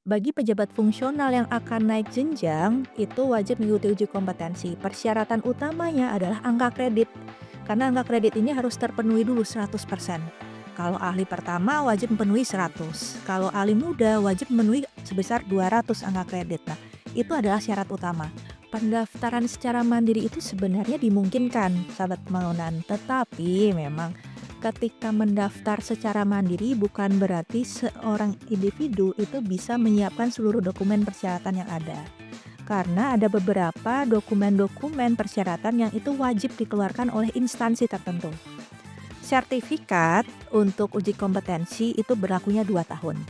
Bagi pejabat fungsional yang akan naik jenjang, itu wajib mengikuti uji kompetensi. Persyaratan utamanya adalah angka kredit, karena angka kredit ini harus terpenuhi dulu 100%. Kalau ahli pertama wajib memenuhi 100, kalau ahli muda wajib memenuhi sebesar 200 angka kredit. Nah, itu adalah syarat utama. Pendaftaran secara mandiri itu sebenarnya dimungkinkan, sahabat pembangunan, tetapi memang ketika mendaftar secara mandiri bukan berarti seorang individu itu bisa menyiapkan seluruh dokumen persyaratan yang ada. Karena ada beberapa dokumen-dokumen persyaratan yang itu wajib dikeluarkan oleh instansi tertentu. Sertifikat untuk uji kompetensi itu berlakunya 2 tahun.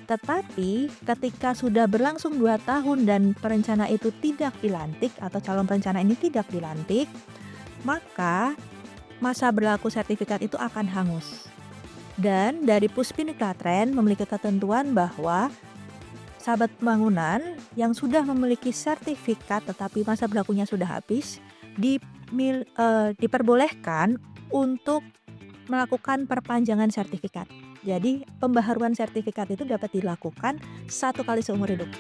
Tetapi ketika sudah berlangsung 2 tahun dan perencana itu tidak dilantik atau calon perencana ini tidak dilantik, maka masa berlaku sertifikat itu akan hangus. Dan dari Puspiniglatren memiliki ketentuan bahwa sahabat pembangunan yang sudah memiliki sertifikat tetapi masa berlakunya sudah habis diperbolehkan untuk melakukan perpanjangan sertifikat. Jadi pembaharuan sertifikat itu dapat dilakukan 1 kali seumur hidup.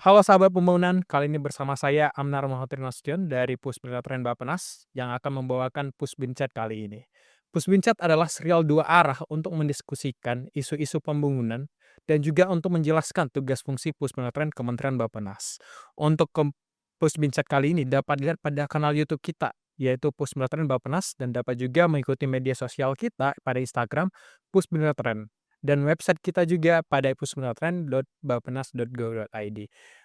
Halo sahabat pembangunan, kali ini bersama saya Amnar Mahathir Nasution dari Puspinlatren Bappenas yang akan membawakan Pusbinchat kali ini. Pusbinchat adalah serial 2 arah untuk mendiskusikan isu-isu pembangunan dan juga untuk menjelaskan tugas fungsi Puspinlatren Kementerian Bappenas. Untuk Pusbinchat kali ini dapat dilihat pada kanal YouTube kita, yaitu Puspinlatren Bappenas, dan dapat juga mengikuti media sosial kita pada Instagram Puspinlatren dan website kita juga pada puspinlatren.bappenas.go.id.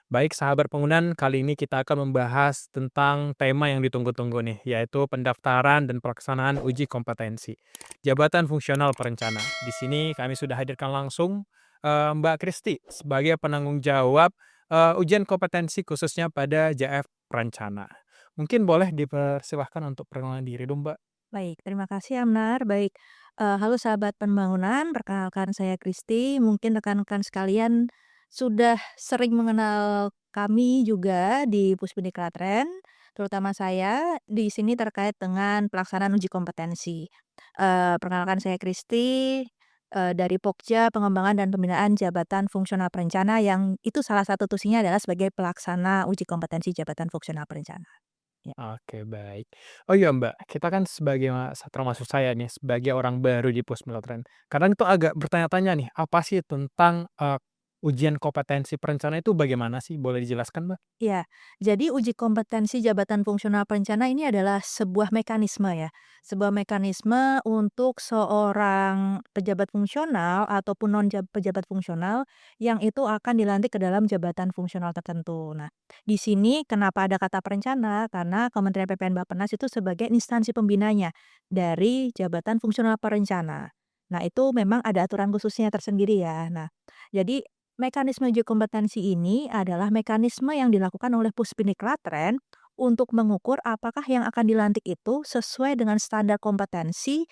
Baik sahabat pembangunan, kali ini kita akan membahas tentang tema yang ditunggu-tunggu nih, yaitu pendaftaran dan pelaksanaan uji kompetensi jabatan fungsional perencana. Di sini kami sudah hadirkan langsung Mbak Kristi sebagai penanggung jawab ujian kompetensi khususnya pada JF Perencana. Mungkin boleh dipersilahkan untuk perkenalan diri dong, Mbak. Baik, terima kasih Amnar. Baik, halo sahabat pembangunan, perkenalkan saya Kristi. Mungkin rekan-rekan sekalian sudah sering mengenal kami juga di Puspidiklatren, terutama saya di sini terkait dengan pelaksanaan uji kompetensi. Perkenalkan saya Kristi, dari Pokja Pengembangan dan Pembinaan Jabatan Fungsional Perencana yang itu salah satu tusinya adalah sebagai pelaksana uji kompetensi jabatan fungsional perencana. Ya. Oke, baik. Oh iya, Mbak, kita kan sebagai termasuk saya nih, sebagai orang baru di Pusmelotren, kadang itu agak bertanya-tanya nih, apa sih tentang, ujian kompetensi perencana itu bagaimana sih? Boleh dijelaskan, Mbak? Ya, jadi uji kompetensi jabatan fungsional perencana ini adalah sebuah mekanisme ya, sebuah mekanisme untuk seorang pejabat fungsional ataupun pejabat fungsional yang itu akan dilantik ke dalam jabatan fungsional tertentu. Nah, di sini kenapa ada kata perencana? Karena Kementerian PPN Bappenas itu sebagai instansi pembinanya dari jabatan fungsional perencana. Nah, itu memang ada aturan khususnya tersendiri ya. Nah, jadi mekanisme uji kompetensi ini adalah mekanisme yang dilakukan oleh Puspidiklatren untuk mengukur apakah yang akan dilantik itu sesuai dengan standar kompetensi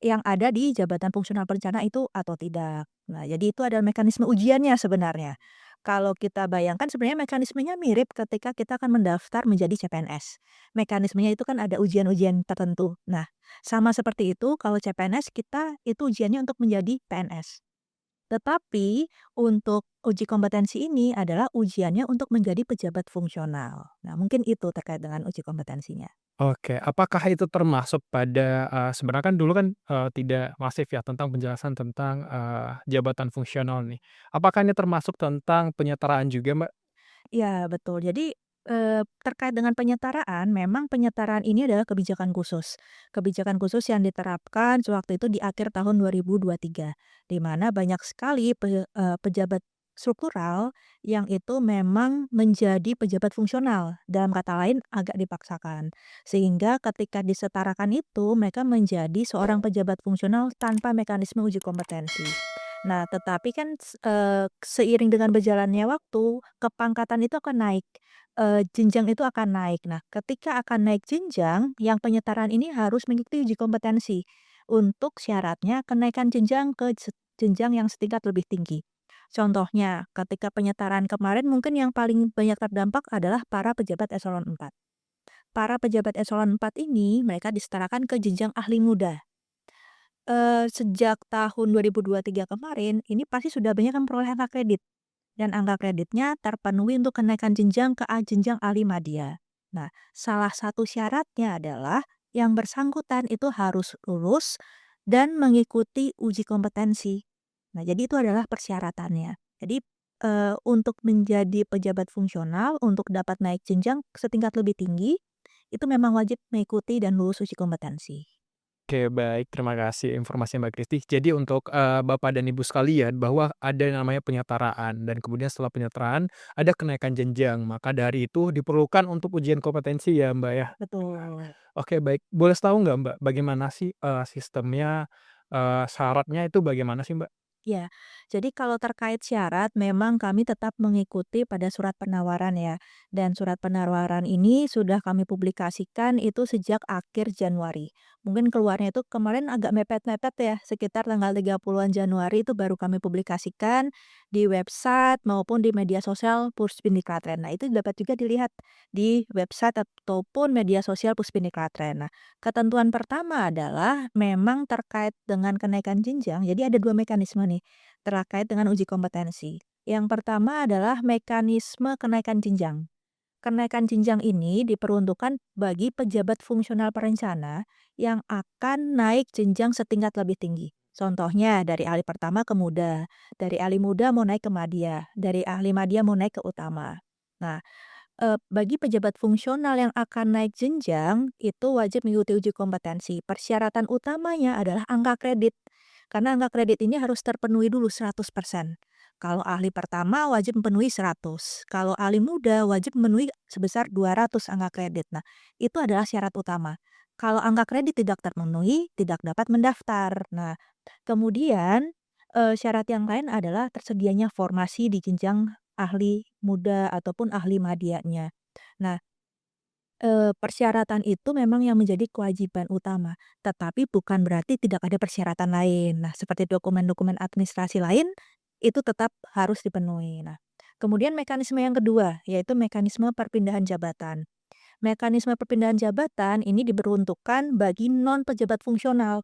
yang ada di jabatan fungsional perencana itu atau tidak. Nah, jadi itu adalah mekanisme ujiannya sebenarnya. Kalau kita bayangkan sebenarnya mekanismenya mirip ketika kita akan mendaftar menjadi CPNS. Mekanismenya itu kan ada ujian-ujian tertentu. Nah, sama seperti itu kalau CPNS kita itu ujiannya untuk menjadi PNS. Tetapi untuk uji kompetensi ini adalah ujiannya untuk menjadi pejabat fungsional. Nah, mungkin itu terkait dengan uji kompetensinya. Oke, apakah itu termasuk pada, sebenarnya kan dulu kan, tidak masif ya tentang penjelasan tentang, jabatan fungsional nih. Apakah ini termasuk tentang penyetaraan juga, Mbak? Ya betul. Jadi, terkait dengan penyetaraan, memang penyetaraan ini adalah kebijakan khusus. Kebijakan khusus yang diterapkan sewaktu itu di akhir tahun 2023, di mana banyak sekali pejabat struktural yang itu memang menjadi pejabat fungsional, dalam kata lain agak dipaksakan. Sehingga ketika disetarakan itu, mereka menjadi seorang pejabat fungsional tanpa mekanisme uji kompetensi. Nah, tetapi kan seiring dengan berjalannya waktu, kepangkatan itu akan naik, jenjang itu akan naik. Nah, ketika akan naik jenjang, yang penyetaraan ini harus mengikuti uji kompetensi. Untuk syaratnya kenaikan jenjang ke jenjang yang setingkat lebih tinggi. Contohnya, ketika penyetaraan kemarin mungkin yang paling banyak terdampak adalah para pejabat eselon 4. para pejabat eselon 4 ini mereka disetarakan ke jenjang ahli muda. Sejak tahun 2023 kemarin, ini pasti sudah banyak yang memperoleh angka kredit, dan angka kreditnya terpenuhi untuk kenaikan jenjang ke jenjang ahli madya. Nah, salah satu syaratnya adalah yang bersangkutan itu harus lulus dan mengikuti uji kompetensi. Nah, jadi itu adalah persyaratannya. Jadi, untuk menjadi pejabat fungsional, untuk dapat naik jenjang setingkat lebih tinggi, itu memang wajib mengikuti dan lulus uji kompetensi. Oke, baik, terima kasih informasinya Mbak Kristi. Jadi untuk, Bapak dan Ibu sekalian bahwa ada yang namanya penyetaraan dan kemudian setelah penyetaraan ada kenaikan jenjang, maka dari itu diperlukan untuk ujian kompetensi ya, Mbak, ya? Betul. Oke, baik. Boleh tahu nggak, Mbak, bagaimana sih, sistemnya, syaratnya itu bagaimana sih, Mbak? Ya, jadi kalau terkait syarat memang kami tetap mengikuti pada surat penawaran ya. Dan surat penawaran ini sudah kami publikasikan itu sejak akhir Januari. Mungkin keluarnya itu kemarin agak mepet-mepet ya, sekitar tanggal 30-an Januari itu baru kami publikasikan di website maupun di media sosial Puspindiklatren. Nah, itu dapat juga dilihat di website ataupun media sosial Puspindiklatren. Nah, ketentuan pertama adalah memang terkait dengan kenaikan jenjang, jadi ada 2 mekanisme nih, terkait dengan uji kompetensi. Yang pertama adalah mekanisme kenaikan jenjang. Kenaikan jenjang ini diperuntukkan bagi pejabat fungsional perencana yang akan naik jenjang setingkat lebih tinggi. Contohnya dari ahli pertama ke muda, dari ahli muda mau naik ke madya, dari ahli madya mau naik ke utama. Nah, bagi pejabat fungsional yang akan naik jenjang, itu wajib mengikuti uji kompetensi. Persyaratan utamanya adalah angka kredit. Karena angka kredit ini harus terpenuhi dulu 100%. Kalau ahli pertama wajib memenuhi 100. Kalau ahli muda wajib memenuhi sebesar 200 angka kredit. Nah, itu adalah syarat utama. Kalau angka kredit tidak terpenuhi, tidak dapat mendaftar. Nah, kemudian syarat yang lain adalah tersedianya formasi di jenjang ahli muda ataupun ahli madyanya. Nah, persyaratan itu memang yang menjadi kewajiban utama, tetapi bukan berarti tidak ada persyaratan lain. Nah, seperti dokumen-dokumen administrasi lain, itu tetap harus dipenuhi. Nah, kemudian mekanisme yang kedua, yaitu mekanisme perpindahan jabatan. Mekanisme perpindahan jabatan ini diperuntukkan bagi non pejabat fungsional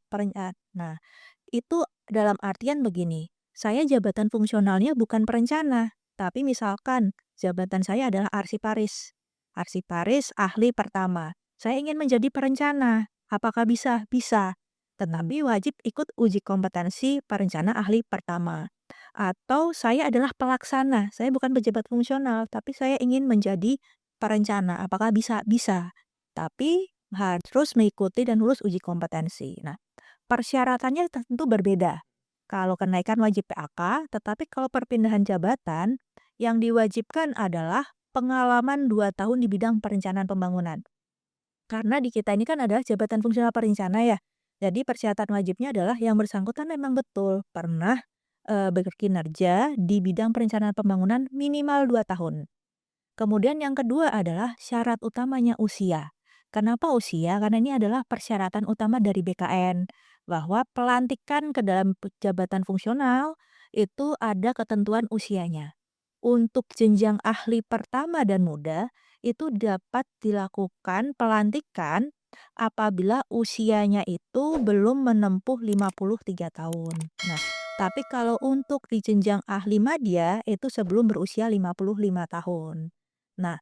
nah, itu dalam artian begini, saya jabatan fungsionalnya bukan perencana, tapi misalkan jabatan saya adalah arsiparis. Arsiparis ahli pertama. Saya ingin menjadi perencana. Apakah bisa? Bisa. Tetapi wajib ikut uji kompetensi perencana ahli pertama. Atau saya adalah pelaksana. Saya bukan pejabat fungsional, tapi saya ingin menjadi perencana. Apakah bisa? Bisa. Tapi harus mengikuti dan lulus uji kompetensi. Nah, persyaratannya tentu berbeda. Kalau kenaikan wajib PAK, tetapi kalau perpindahan jabatan, yang diwajibkan adalah pengalaman 2 tahun di bidang perencanaan pembangunan. Karena di kita ini kan adalah jabatan fungsional perencana ya. Jadi persyaratan wajibnya adalah yang bersangkutan memang betul pernah berkinerja di bidang perencanaan pembangunan minimal 2 tahun. Kemudian yang kedua adalah syarat utamanya usia. Kenapa usia? Karena ini adalah persyaratan utama dari BKN, bahwa pelantikan ke dalam jabatan fungsional itu ada ketentuan usianya. Untuk jenjang ahli pertama dan muda, itu dapat dilakukan pelantikan apabila usianya itu belum menempuh 53 tahun. Nah, tapi kalau untuk di jenjang ahli madya itu sebelum berusia 55 tahun. Nah,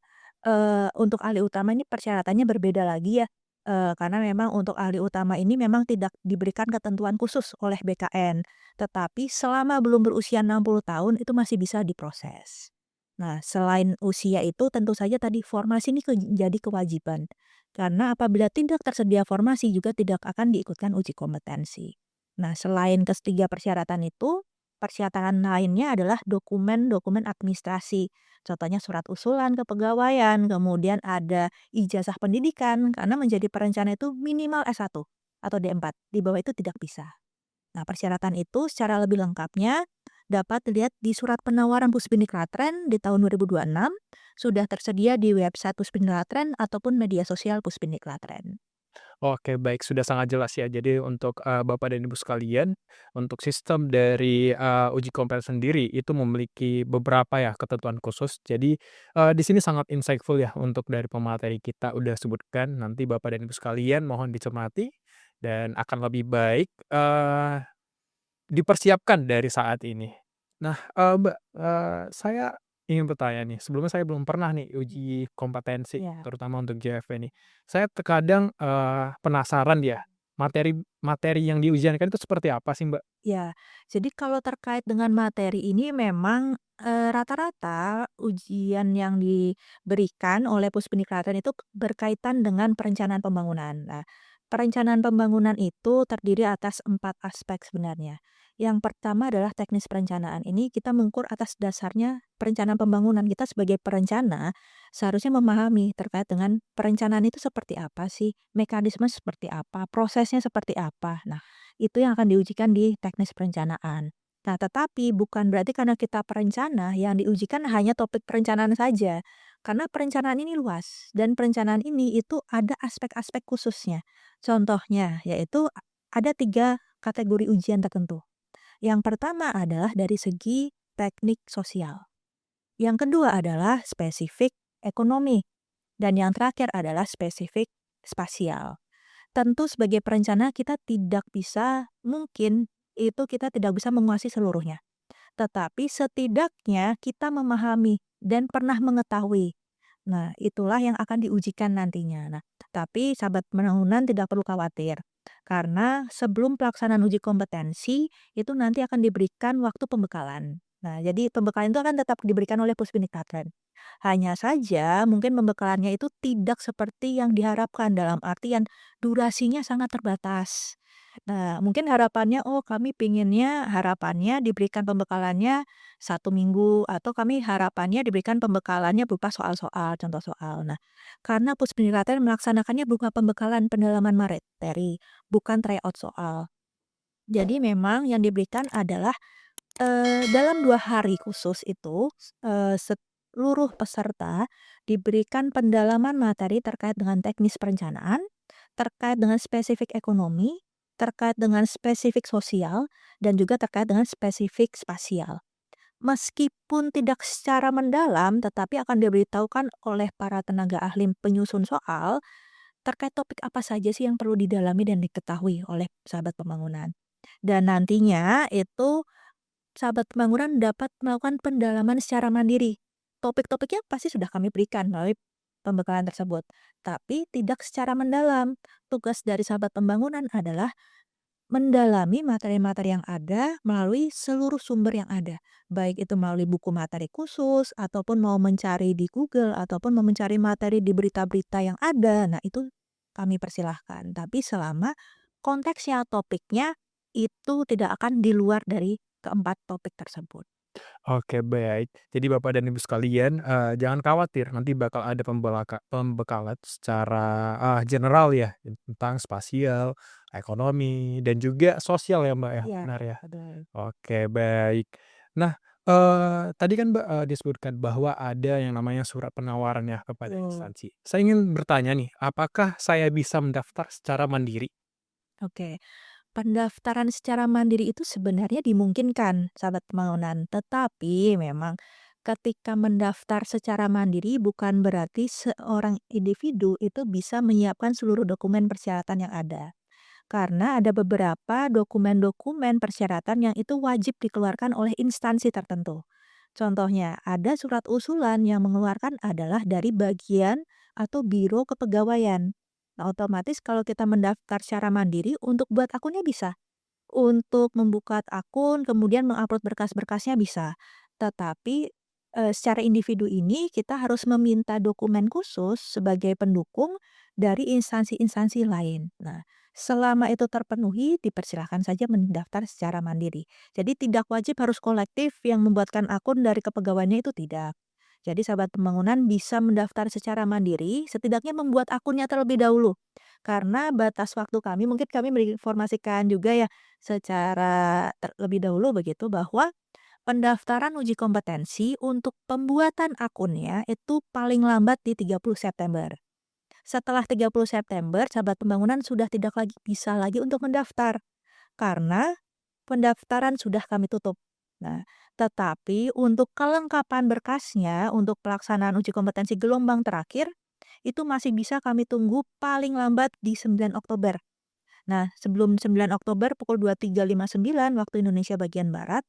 untuk ahli utama ini persyaratannya berbeda lagi ya, karena memang untuk ahli utama ini memang tidak diberikan ketentuan khusus oleh BKN, tetapi selama belum berusia 60 tahun itu masih bisa diproses. Nah, selain usia itu tentu saja tadi formasi ini jadi kewajiban, karena apabila tidak tersedia formasi juga tidak akan diikutkan uji kompetensi. Nah, selain ketiga persyaratan itu, persyaratan lainnya adalah dokumen-dokumen administrasi. Contohnya surat usulan kepegawaian, kemudian ada ijazah pendidikan, karena menjadi perencana itu minimal S1 atau D4, di bawah itu tidak bisa. Nah, persyaratan itu secara lebih lengkapnya dapat dilihat di surat penawaran Puspindiklatren di tahun 2026, sudah tersedia di website Puspindiklatren ataupun media sosial Puspindiklatren. Oke, baik, sudah sangat jelas ya. Jadi untuk, Bapak dan Ibu sekalian, untuk sistem dari, uji kompetensi sendiri itu memiliki beberapa ya ketentuan khusus. Jadi, di sini sangat insightful ya untuk dari pemateri kita udah sebutkan. Nanti Bapak dan Ibu sekalian mohon dicermati dan akan lebih baik, dipersiapkan dari saat ini. Nah, Mbak, saya ingin bertanya nih, sebelumnya saya belum pernah nih uji kompetensi, Ya. terutama untuk JFE nih. Saya terkadang, penasaran ya, materi materi yang diujiankan itu seperti apa sih, Mbak? Ya, jadi kalau terkait dengan materi ini memang, rata-rata ujian yang diberikan oleh Puspendiklatren itu berkaitan dengan perencanaan pembangunan. Nah, perencanaan pembangunan itu terdiri atas 4 aspek sebenarnya. Yang pertama adalah teknis perencanaan. Ini kita mengukur atas dasarnya perencanaan pembangunan. Kita sebagai perencana seharusnya memahami terkait dengan perencanaan itu seperti apa sih, mekanisme seperti apa, prosesnya seperti apa. Nah, itu yang akan diujikan di teknis perencanaan. Nah, tetapi bukan berarti karena kita perencana yang diujikan hanya topik perencanaan saja. Karena perencanaan ini luas dan perencanaan ini itu ada aspek-aspek khususnya. Contohnya yaitu ada 3 kategori ujian tertentu. Yang pertama adalah dari segi teknik sosial. Yang kedua adalah spesifik ekonomi dan yang terakhir adalah spesifik spasial. Tentu sebagai perencana kita tidak bisa mungkin itu kita tidak bisa menguasai seluruhnya. Tetapi setidaknya kita memahami dan pernah mengetahui. Nah, itulah yang akan diujikan nantinya. Nah, tapi sahabat penangunan tidak perlu khawatir. Karena sebelum pelaksanaan uji kompetensi, itu nanti akan diberikan waktu pembekalan. Nah, jadi pembekalan itu akan tetap diberikan oleh Puspendiklatren. Hanya saja mungkin pembekalannya itu tidak seperti yang diharapkan, dalam artian durasinya sangat terbatas. Nah, mungkin harapannya, oh kami pinginnya harapannya diberikan pembekalannya 1 minggu, atau kami harapannya diberikan pembekalannya berupa soal-soal, contoh soal. Nah, karena Puspendiklatren melaksanakannya berupa pembekalan pendalaman materi, bukan tryout soal. Jadi memang yang diberikan adalah dalam 2 hari khusus itu, seluruh peserta diberikan pendalaman materi terkait dengan teknis perencanaan, terkait dengan spesifik ekonomi, terkait dengan spesifik sosial, dan juga terkait dengan spesifik spasial. Meskipun tidak secara mendalam, tetapi akan diberitahukan oleh para tenaga ahli penyusun soal, terkait topik apa saja sih yang perlu didalami dan diketahui oleh sahabat pembangunan. Dan nantinya itu sahabat pembangunan dapat melakukan pendalaman secara mandiri. Topik-topiknya pasti sudah kami berikan melalui pembekalan tersebut, tapi tidak secara mendalam. Tugas dari sahabat pembangunan adalah mendalami materi-materi yang ada melalui seluruh sumber yang ada. Baik itu melalui buku materi khusus, ataupun mau mencari di Google, ataupun mau mencari materi di berita-berita yang ada. Nah, itu kami persilahkan. Tapi selama konteksnya, topiknya itu tidak akan di luar dari keempat topik tersebut. Oke, baik. Jadi Bapak dan Ibu sekalian, jangan khawatir nanti bakal ada pembekalan secara, general ya, tentang spasial, ekonomi, dan juga sosial ya, Mbak, ya, Iya, benar ya? betul. Oke, baik. Nah, tadi kan Mbak, disebutkan bahwa ada yang namanya surat penawaran ya kepada Betul. instansi. Saya ingin bertanya nih, apakah saya bisa mendaftar secara mandiri? Oke. Pendaftaran secara mandiri itu sebenarnya dimungkinkan, sahabat pembangunan. Tetapi memang ketika mendaftar secara mandiri bukan berarti seorang individu itu bisa menyiapkan seluruh dokumen persyaratan yang ada. Karena ada beberapa dokumen-dokumen persyaratan yang itu wajib dikeluarkan oleh instansi tertentu. Contohnya, ada surat usulan yang mengeluarkan adalah dari bagian atau biro kepegawaian. Nah, otomatis kalau kita mendaftar secara mandiri, untuk buat akunnya bisa. Untuk membuka akun, kemudian mengupload berkas-berkasnya bisa. Tetapi, secara individu ini kita harus meminta dokumen khusus sebagai pendukung dari instansi-instansi lain. Nah, selama itu terpenuhi, dipersilahkan saja mendaftar secara mandiri. Jadi tidak wajib harus kolektif yang membuatkan akun dari kepegawaiannya itu tidak. Jadi sahabat pembangunan bisa mendaftar secara mandiri, setidaknya membuat akunnya terlebih dahulu. Karena batas waktu kami, mungkin kami menginformasikan juga ya secara terlebih dahulu begitu bahwa pendaftaran uji kompetensi untuk pembuatan akunnya itu paling lambat di 30 September. Setelah 30 September, Sahabat Pembangunan sudah tidak lagi bisa lagi untuk mendaftar karena pendaftaran sudah kami tutup. Nah, tetapi untuk kelengkapan berkasnya untuk pelaksanaan uji kompetensi gelombang terakhir, itu masih bisa kami tunggu paling lambat di 9 Oktober. Nah, sebelum 9 Oktober pukul 23.59 waktu Indonesia bagian Barat,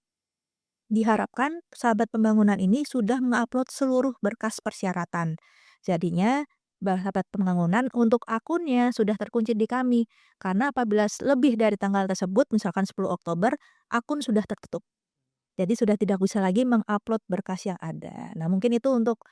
diharapkan Sahabat Pembangunan ini sudah mengupload seluruh berkas persyaratan. Jadinya, Sahabat Pembangunan untuk akunnya sudah terkunci di kami. Karena apabila lebih dari tanggal tersebut, misalkan 10 Oktober, akun sudah tertutup. Jadi sudah tidak bisa lagi mengupload berkas yang ada. Nah, mungkin itu untuk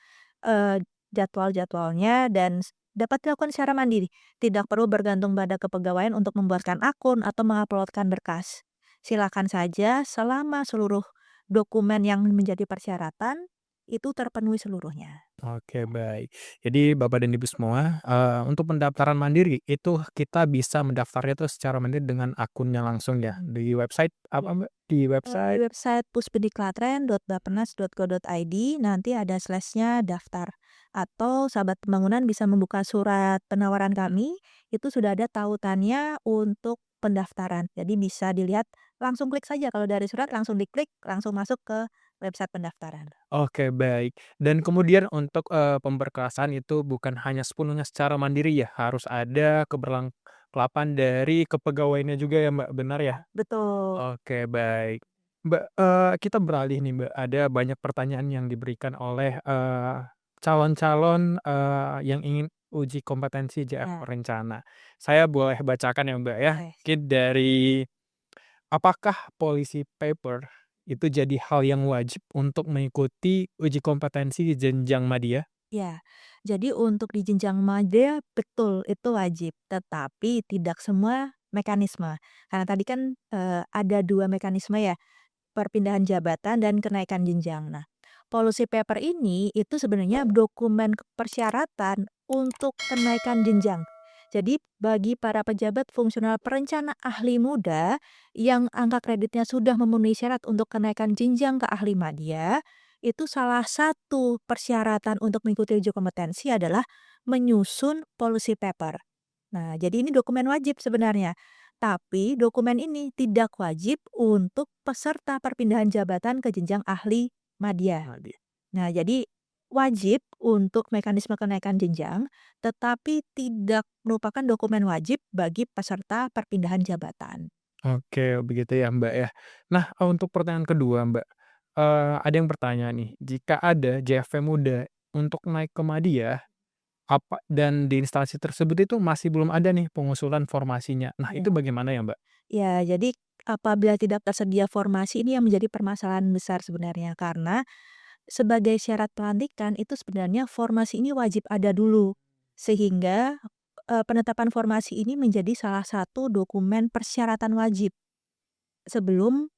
jadwal-jadwalnya dan dapat dilakukan secara mandiri. Tidak perlu bergantung pada kepegawaian untuk membuatkan akun atau menguploadkan berkas. Silakan saja selama seluruh dokumen yang menjadi persyaratan itu terpenuhi seluruhnya. Oke, baik. Jadi Bapak dan Ibu semua, untuk pendaftaran mandiri itu kita bisa mendaftarnya tuh secara mandiri dengan akunnya langsung ya, di website apa, Iya. Mbak? Di Di website website puspediklatren.bappenas.go.id nanti ada slashnya daftar. Atau Sahabat Pembangunan bisa membuka surat penawaran kami, itu sudah ada tautannya untuk pendaftaran. Jadi bisa dilihat, langsung klik saja kalau dari surat langsung diklik, langsung masuk ke website pendaftaran. oke, baik. Dan kemudian untuk, pemberkasan itu bukan hanya sepenuhnya secara mandiri ya, harus ada keberlangkapan dari kepegawaiannya juga ya, Mbak, benar ya? Betul. Oke, baik. Mbak, kita beralih nih, Mbak, ada banyak pertanyaan yang diberikan oleh, calon-calon, yang ingin uji kompetensi JF Nah, Rencana. Saya boleh bacakan ya, Mbak, ya. boleh. Mungkin dari, apakah policy paper itu jadi hal yang wajib untuk mengikuti uji kompetensi di jenjang madya? Ya, jadi untuk di jenjang madya betul itu wajib, tetapi tidak semua mekanisme. Karena tadi kan, ada 2 mekanisme ya, perpindahan jabatan dan kenaikan jenjang. Nah, policy paper ini itu sebenarnya dokumen persyaratan untuk kenaikan jenjang. Jadi bagi para pejabat fungsional perencana ahli muda yang angka kreditnya sudah memenuhi syarat untuk kenaikan jenjang ke ahli madya, itu salah satu persyaratan untuk mengikuti uji kompetensi adalah menyusun policy paper. Nah, jadi ini dokumen wajib sebenarnya. Tapi dokumen ini tidak wajib untuk peserta perpindahan jabatan ke jenjang ahli madya. Madya. Nah, jadi wajib untuk mekanisme kenaikan jenjang, tetapi tidak merupakan dokumen wajib bagi peserta perpindahan jabatan. Oke, begitu ya, Mbak, ya. Nah, untuk pertanyaan kedua, Mbak, ada yang bertanya nih, jika ada JFP muda untuk naik ke madya, apa dan di instansi tersebut itu masih belum ada nih pengusulan formasinya. Nah, itu Ya. bagaimana ya, Mbak? Ya, jadi apabila tidak tersedia formasi ini yang menjadi permasalahan besar sebenarnya karena sebagai syarat pelantikan itu sebenarnya formasi ini wajib ada dulu. Sehingga, penetapan formasi ini menjadi salah satu dokumen persyaratan wajib sebelum,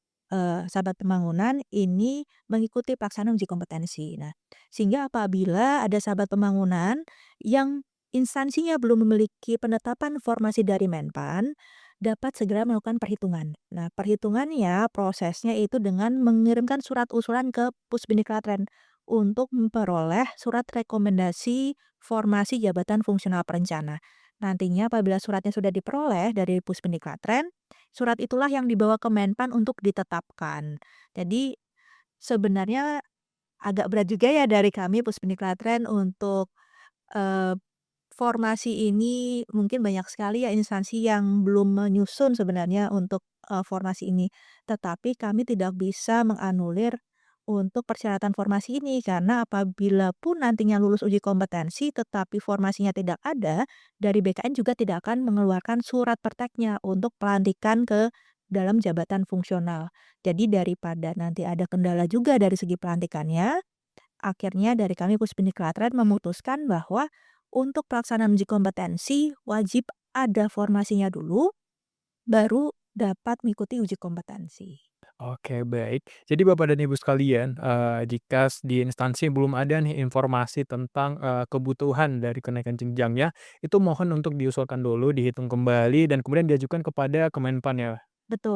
Sahabat Pembangunan ini mengikuti pelaksanaan uji kompetensi. Nah, sehingga apabila ada Sahabat Pembangunan yang instansinya belum memiliki penetapan formasi dari Menpan, dapat segera melakukan perhitungan. Nah, perhitungannya, prosesnya itu dengan mengirimkan surat usulan ke Pusbidiklatren untuk memperoleh surat rekomendasi formasi jabatan fungsional perencana. Nantinya apabila suratnya sudah diperoleh dari Pusbidiklatren, surat itulah yang dibawa ke Menpan untuk ditetapkan. Jadi, sebenarnya agak berat juga ya dari kami Pusbidiklatren untuk, eee, formasi ini mungkin banyak sekali ya instansi yang belum menyusun sebenarnya untuk, formasi ini. Tetapi kami tidak bisa menganulir untuk persyaratan formasi ini, karena apabila pun nantinya lulus uji kompetensi tetapi formasinya tidak ada, dari BKN juga tidak akan mengeluarkan surat perteknya untuk pelantikan ke dalam jabatan fungsional. Jadi daripada nanti ada kendala juga dari segi pelantikannya, akhirnya dari kami Puspidiklatren memutuskan bahwa untuk pelaksanaan uji kompetensi wajib ada formasinya dulu, baru dapat mengikuti uji kompetensi. Oke, baik. Jadi Bapak dan Ibu sekalian, jika di instansi belum ada nih informasi tentang, kebutuhan dari kenaikan jenjangnya, itu mohon untuk diusulkan dulu, dihitung kembali, dan kemudian diajukan kepada Kemenpan ya.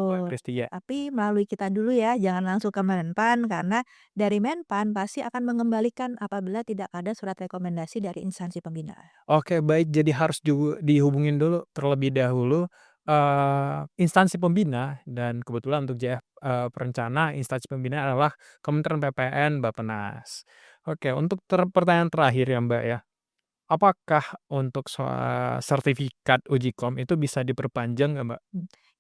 oleh Betul. Pristia. Tapi melalui kita dulu ya, jangan langsung ke Menpan karena dari Menpan pasti akan mengembalikan apabila tidak ada surat rekomendasi dari instansi pembina. Oke, baik, jadi harus dihubungin dulu terlebih dahulu, instansi pembina dan kebetulan untuk JF, perencana instansi pembina adalah Kementerian PPN, Bappenas. Oke, untuk pertanyaan terakhir ya, Mbak, ya, apakah untuk soal sertifikat uji kom itu bisa diperpanjang nggak, Mbak?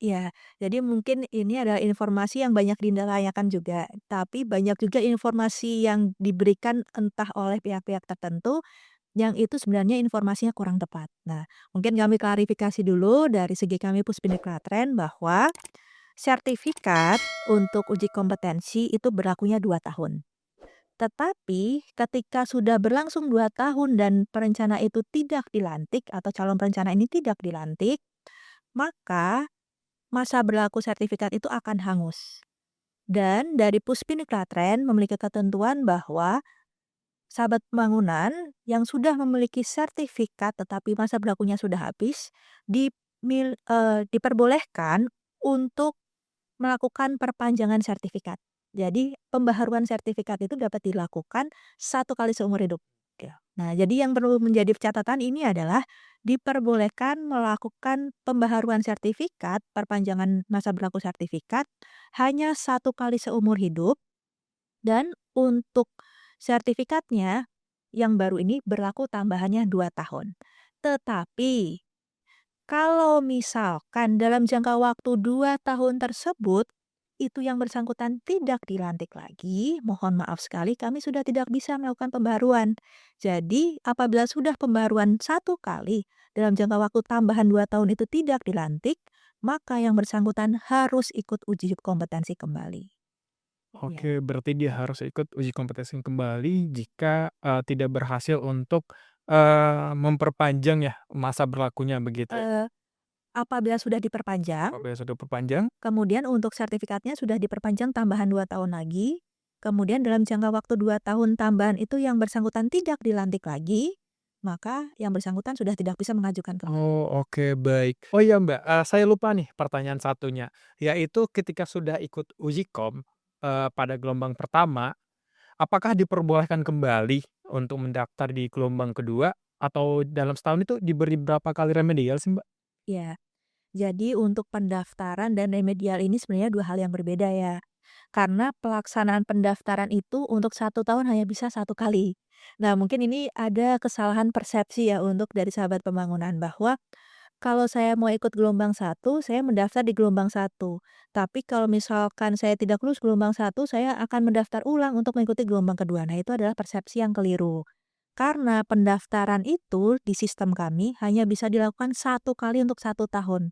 Iya, jadi mungkin ini adalah informasi yang banyak ditanyakan juga, tapi banyak juga informasi yang diberikan entah oleh pihak-pihak tertentu yang itu sebenarnya informasinya kurang tepat. Nah, mungkin kami klarifikasi dulu dari segi kami Puspindik Klaten bahwa sertifikat untuk uji kompetensi itu berlakunya 2 tahun. Tetapi ketika sudah berlangsung 2 tahun dan perencana itu tidak dilantik atau calon perencana ini tidak dilantik, maka masa berlaku sertifikat itu akan hangus. Dan dari Puspindik Klaten memiliki ketentuan bahwa sahabat pembangunan yang sudah memiliki sertifikat tetapi masa berlakunya sudah habis, diperbolehkan untuk melakukan perpanjangan sertifikat. Jadi pembaharuan sertifikat itu dapat dilakukan 1 kali seumur hidup. Ya. Nah, jadi yang perlu menjadi catatan ini adalah diperbolehkan melakukan pembaharuan sertifikat, perpanjangan masa berlaku sertifikat hanya 1 kali seumur hidup dan untuk sertifikatnya yang baru ini berlaku tambahannya 2 tahun. Tetapi kalau misalkan dalam jangka waktu 2 tahun tersebut, itu yang bersangkutan tidak dilantik lagi, mohon maaf sekali kami sudah tidak bisa melakukan pembaharuan. Jadi, apabila sudah pembaharuan 1 kali, dalam jangka waktu tambahan 2 tahun itu tidak dilantik, maka yang bersangkutan harus ikut uji kompetensi kembali. Ya. Oke, berarti dia harus ikut uji kompetensi kembali jika, tidak berhasil untuk, memperpanjang ya masa berlakunya begitu ya? Eee, apabila sudah diperpanjang, Apabila sudah perpanjang. kemudian untuk sertifikatnya sudah diperpanjang tambahan 2 tahun lagi, kemudian dalam jangka waktu 2 tahun tambahan itu yang bersangkutan tidak dilantik lagi, maka yang bersangkutan sudah tidak bisa mengajukan kembali. Oh, oke, baik. Oh iya, Mbak, saya lupa nih pertanyaan satunya, yaitu ketika sudah ikut uji kom, pada gelombang pertama, apakah diperbolehkan kembali untuk mendaftar di gelombang kedua atau dalam setahun itu diberi berapa kali remedial sih, Mbak? Ya, jadi untuk pendaftaran dan remedial ini sebenarnya 2 hal yang berbeda ya. Karena pelaksanaan pendaftaran itu untuk 1 tahun hanya bisa 1 kali. Nah, mungkin ini ada kesalahan persepsi ya untuk dari sahabat pembangunan bahwa kalau saya mau ikut gelombang 1, saya mendaftar di gelombang 1. Tapi kalau misalkan saya tidak lulus gelombang 1, saya akan mendaftar ulang untuk mengikuti gelombang kedua. Nah, itu adalah persepsi yang keliru. Karena pendaftaran itu di sistem kami hanya bisa dilakukan 1 kali untuk 1 tahun.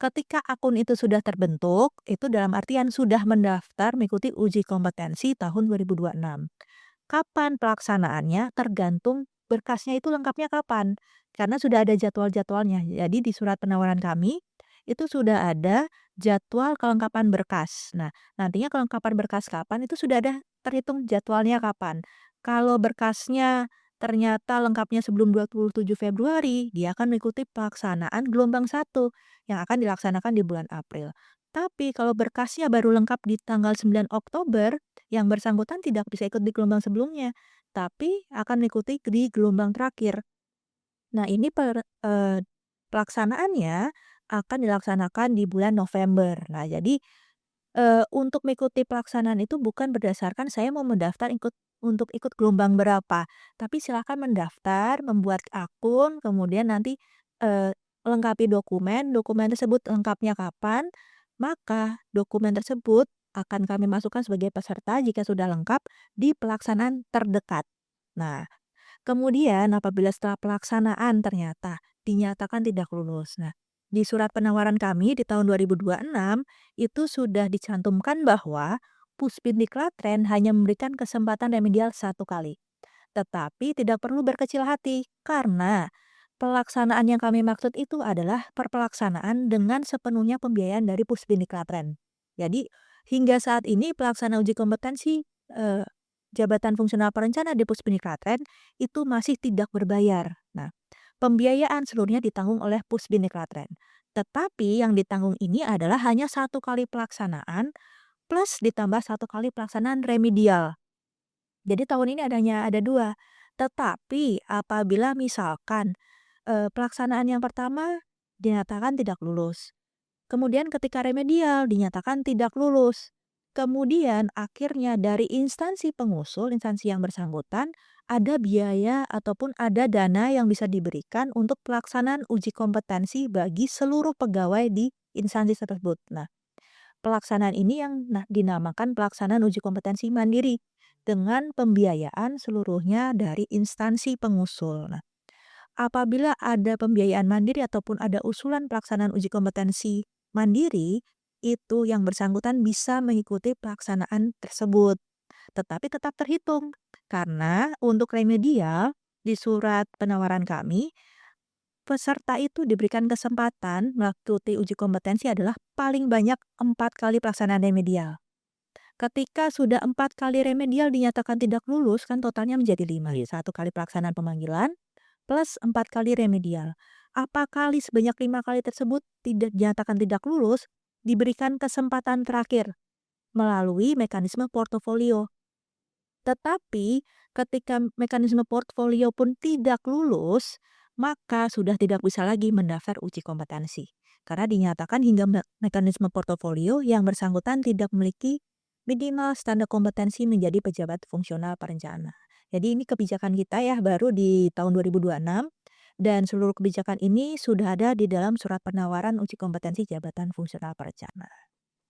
Ketika akun itu sudah terbentuk, itu dalam artian sudah mendaftar mengikuti uji kompetensi tahun 2026. Kapan pelaksanaannya tergantung berkasnya itu lengkapnya kapan, karena sudah ada jadwal-jadwalnya. Jadi di surat penawaran kami, itu sudah ada jadwal kelengkapan berkas. Nah, nantinya kelengkapan berkas kapan itu sudah ada terhitung jadwalnya kapan. Kalau berkasnya ternyata lengkapnya sebelum 27 Februari, dia akan mengikuti pelaksanaan gelombang 1 yang akan dilaksanakan di bulan April. Tapi kalau berkasnya baru lengkap di tanggal 9 Oktober, yang bersangkutan tidak bisa ikut di gelombang sebelumnya, tapi akan mengikuti di gelombang terakhir. Nah, ini pelaksanaannya akan dilaksanakan di bulan November. Nah, jadi, untuk mengikuti pelaksanaan itu bukan berdasarkan saya mau mendaftar untuk ikut gelombang berapa, tapi silakan mendaftar, membuat akun, kemudian nanti, lengkapi dokumen, dokumen tersebut lengkapnya kapan, maka dokumen tersebut akan kami masukkan sebagai peserta jika sudah lengkap di pelaksanaan terdekat. Nah, kemudian apabila setelah pelaksanaan ternyata dinyatakan tidak lulus. Nah, di surat penawaran kami di tahun 2026 itu sudah dicantumkan bahwa Puspindik Klaten hanya memberikan kesempatan remedial 1 kali. Tetapi tidak perlu berkecil hati karena pelaksanaan yang kami maksud itu adalah perpelaksanaan dengan sepenuhnya pembiayaan dari Puspindik Klaten. Jadi hingga saat ini pelaksana uji kompetensi eh, jabatan fungsional perencana di Puspindik Klaten itu masih tidak berbayar. Nah, pembiayaan seluruhnya ditanggung oleh Puspindik Klaten. Tetapi yang ditanggung ini adalah hanya 1 kali pelaksanaan plus ditambah 1 kali pelaksanaan remedial. Jadi tahun ini ada 2. Tetapi apabila misalkan, pelaksanaan yang pertama dinyatakan tidak lulus, kemudian ketika remedial dinyatakan tidak lulus, kemudian akhirnya dari instansi pengusul, instansi yang bersangkutan, ada biaya ataupun ada dana yang bisa diberikan untuk pelaksanaan uji kompetensi bagi seluruh pegawai di instansi tersebut. Nah, pelaksanaan ini yang dinamakan pelaksanaan uji kompetensi mandiri dengan pembiayaan seluruhnya dari instansi pengusul. Nah, apabila ada pembiayaan mandiri ataupun ada usulan pelaksanaan uji kompetensi mandiri, itu yang bersangkutan bisa mengikuti pelaksanaan tersebut. Tetapi tetap terhitung, karena untuk remedial di surat penawaran kami, peserta itu diberikan kesempatan mengikuti uji kompetensi adalah paling banyak 4 kali pelaksanaan remedial. Ketika sudah 4 kali remedial dinyatakan tidak lulus, kan totalnya menjadi 5. 1 kali pelaksanaan pemanggilan plus 4 kali remedial. Apakah sebanyak 5 kali tersebut tidak dinyatakan tidak lulus, diberikan kesempatan terakhir melalui mekanisme portofolio. Tetapi ketika mekanisme portfolio pun tidak lulus, maka sudah tidak bisa lagi mendaftar uji kompetensi. Karena dinyatakan hingga mekanisme portofolio yang bersangkutan tidak memiliki minimal standar kompetensi menjadi pejabat fungsional perencana. Jadi ini kebijakan kita ya baru di tahun 2026 dan seluruh kebijakan ini sudah ada di dalam surat penawaran uji kompetensi jabatan fungsional perencana.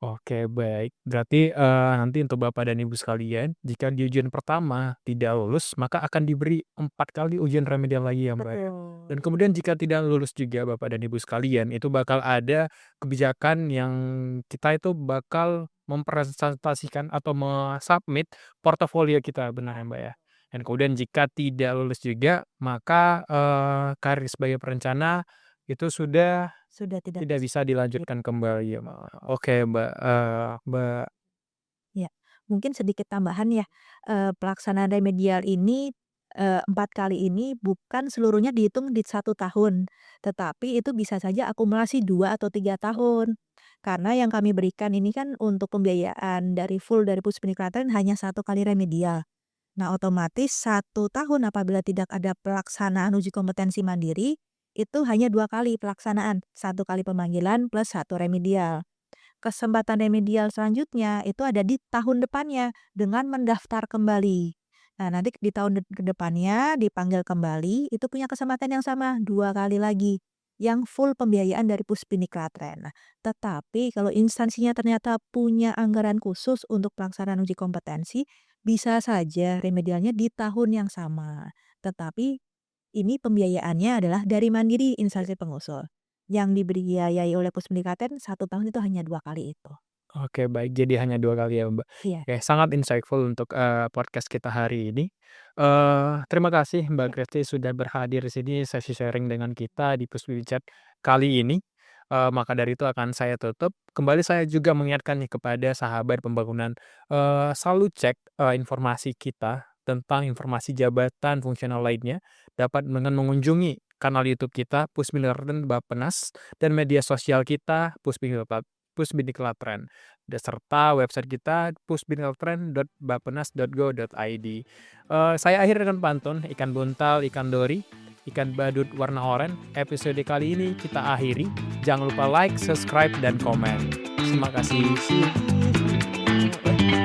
Oke, baik. Berarti, nanti untuk Bapak dan Ibu sekalian, jika di ujian pertama tidak lulus, maka akan diberi 4 kali ujian remedial lagi ya, Mbak, ya. Dan Betul. kemudian jika tidak lulus juga Bapak dan Ibu sekalian, itu bakal ada kebijakan yang kita itu bakal mempresentasikan atau me-submit portofolio kita, benar ya, Mbak, ya. Dan kemudian jika tidak lulus juga, maka, karir sebagai perencana itu sudah Sudah tidak tidak bisa bisa lagi. dilanjutkan kembali ya, Mbak. Oke, Mbak, Mbak Ya, mungkin sedikit tambahan ya, pelaksanaan remedial ini, 4 kali ini bukan seluruhnya dihitung di 1 tahun, tetapi itu bisa saja akumulasi 2 atau 3 tahun. Karena yang kami berikan ini kan untuk pembiayaan dari full dari Pusdiknaker hanya 1 kali remedial. Nah, otomatis 1 tahun apabila tidak ada pelaksanaan uji kompetensi mandiri, itu hanya 2 kali pelaksanaan, 1 kali pemanggilan plus 1 remedial. Kesempatan remedial selanjutnya itu ada di tahun depannya dengan mendaftar kembali. Nah, nanti di tahun ke depannya dipanggil kembali, itu punya kesempatan yang sama 2 kali lagi yang full pembiayaan dari Puspidiklatren. Nah, tetapi kalau instansinya ternyata punya anggaran khusus untuk pelaksanaan uji kompetensi, bisa saja remedialnya di tahun yang sama. Tetapi ini pembiayaannya adalah dari mandiri instansi pengusul. Yang dibiayai oleh Pusdiklatren 1 tahun itu hanya 2 kali itu. oke, baik, jadi hanya 2 kali ya, Mbak. Iya. Oke, sangat insightful untuk, podcast kita hari ini. Terima kasih Mbak Kristi sudah berhadir di sini sesi sharing dengan kita di Puspichat kali ini. Maka dari itu akan saya tutup. Kembali saya juga mengingatkan nih kepada sahabat pembangunan, selalu cek, informasi kita tentang informasi jabatan fungsional lainnya dapat dengan mengunjungi kanal YouTube kita Pusbidiklatren Bappenas dan media sosial kita Pusbidiklatren, serta website kita pusbidiklatren.bappenas.go.id. Saya akhiri dengan pantun ikan buntal, ikan dori, ikan badut warna oranye. Episode kali ini kita akhiri. Jangan lupa like, subscribe, dan komen. Terima kasih. See you. Sampai jumpa.